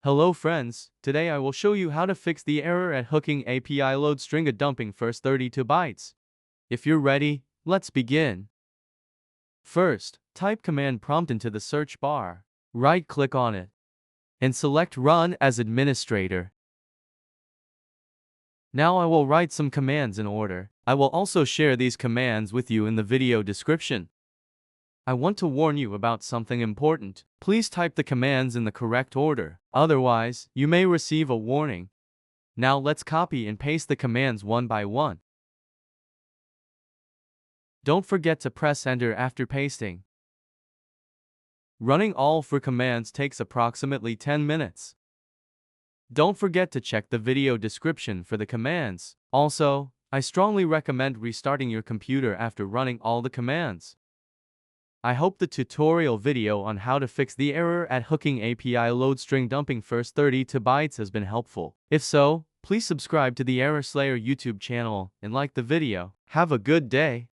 Hello friends, today I will show you how to fix the error at hooking API LoadStringA Dumping first 32 bytes. If you're ready, let's begin. First, type command prompt into the search bar. Right-click on it and select Run as Administrator. Now I will write some commands in order. I will also share these commands with you in the video description. I want to warn you about something important. Please type the commands in the correct order. Otherwise, you may receive a warning. Now let's copy and paste the commands one by one. Don't forget to press enter after pasting. Running all 4 commands takes approximately 10 minutes. Don't forget to check the video description for the commands. Also, I strongly recommend restarting your computer after running all the commands. I hope the tutorial video on how to fix the error at hooking API LoadStringA Dumping first 32 bytes has been helpful. If so, please subscribe to the Error Slayer YouTube channel and like the video. Have a good day.